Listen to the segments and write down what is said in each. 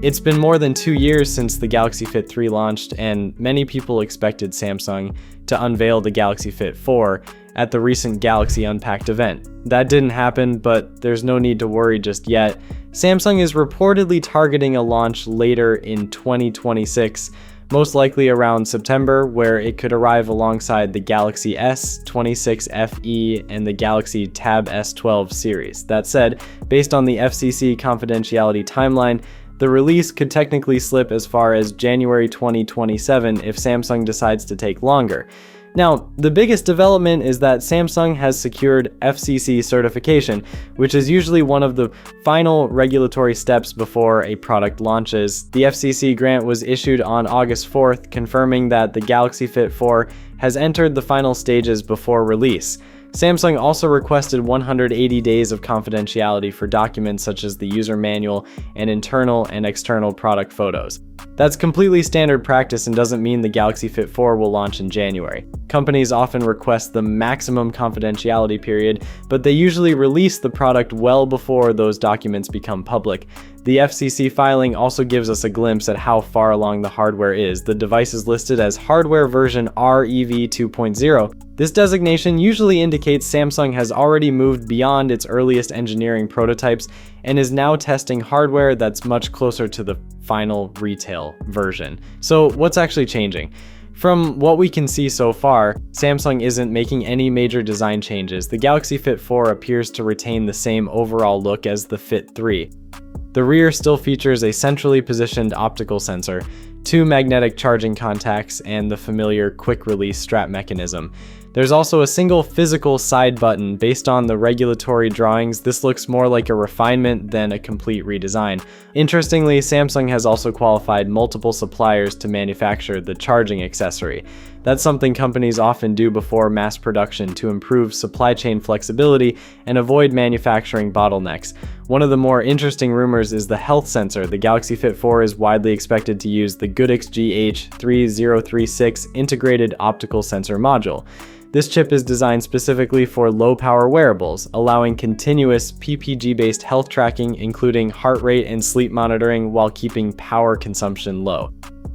It's been more than 2 years since the Galaxy Fit 3 launched, and many people expected Samsung to unveil the Galaxy Fit 4 at the recent Galaxy Unpacked event. That didn't happen, but there's no need to worry just yet. Samsung is reportedly targeting a launch later in 2026, most likely around September, where it could arrive alongside the Galaxy S26 FE and the Galaxy Tab S12 series. That said, based on the FCC confidentiality timeline, the release could technically slip as far as January 2027 if Samsung decides to take longer. Now, the biggest development is that Samsung has secured FCC certification, which is usually one of the final regulatory steps before a product launches. The FCC grant was issued on August 4th, confirming that the Galaxy Fit 4 has entered the final stages before release. Samsung also requested 180 days of confidentiality for documents such as the user manual and internal and external product photos. That's completely standard practice and doesn't mean the Galaxy Fit 4 will launch in January. Companies often request the maximum confidentiality period, but they usually release the product well before those documents become public. The FCC filing also gives us a glimpse at how far along the hardware is. The device is listed as hardware version REV 2.0. This designation usually indicates Samsung has already moved beyond its earliest engineering prototypes and is now testing hardware that's much closer to the final retail version. So what's actually changing? From what we can see so far, Samsung isn't making any major design changes. The Galaxy Fit 4 appears to retain the same overall look as the Fit 3. The rear still features a centrally positioned optical sensor, 2 magnetic charging contacts, and the familiar quick-release strap mechanism. There's also a single physical side button. Based on the regulatory drawings, this looks more like a refinement than a complete redesign. Interestingly, Samsung has also qualified multiple suppliers to manufacture the charging accessory. That's something companies often do before mass production to improve supply chain flexibility and avoid manufacturing bottlenecks. One of the more interesting rumors is the health sensor. The Galaxy Fit 4 is widely expected to use the Goodix GH3036 integrated optical sensor module. This chip is designed specifically for low-power wearables, allowing continuous PPG-based health tracking, including heart rate and sleep monitoring, while keeping power consumption low.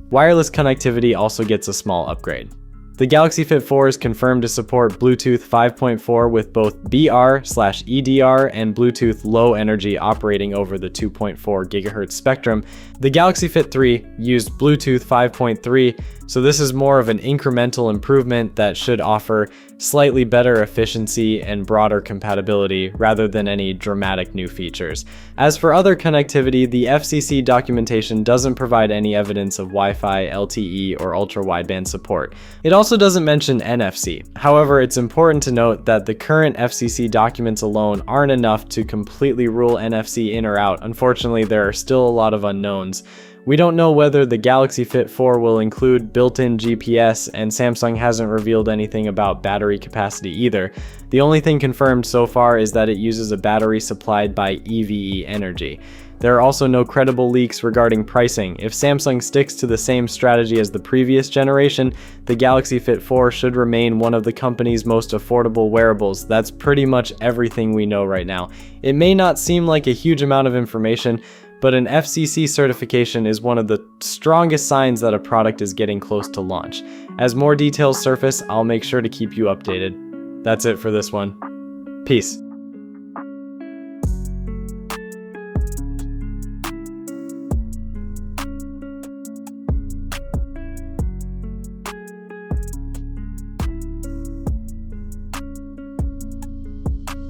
Wireless connectivity also gets a small upgrade. The Galaxy Fit 4 is confirmed to support Bluetooth 5.4 with both BR/EDR and Bluetooth Low Energy operating over the 2.4 GHz spectrum. The Galaxy Fit 3 used Bluetooth 5.3, so this is more of an incremental improvement that should offer slightly better efficiency and broader compatibility rather than any dramatic new features. As for other connectivity, the FCC documentation doesn't provide any evidence of Wi-Fi, LTE, or ultra-wideband support. It also doesn't mention NFC. However, it's important to note that the current FCC documents alone aren't enough to completely rule NFC in or out. Unfortunately, there are still a lot of unknowns. We don't know whether the Galaxy Fit 4 will include built-in GPS, and Samsung hasn't revealed anything about battery capacity either. The only thing confirmed so far is that it uses a battery supplied by EVE Energy. There are also no credible leaks regarding pricing. If Samsung sticks to the same strategy as the previous generation, the Galaxy Fit 4 should remain one of the company's most affordable wearables. That's pretty much everything we know right now. It may not seem like a huge amount of information, but an FCC certification is one of the strongest signs that a product is getting close to launch. As more details surface, I'll make sure to keep you updated. That's it for this one. Peace.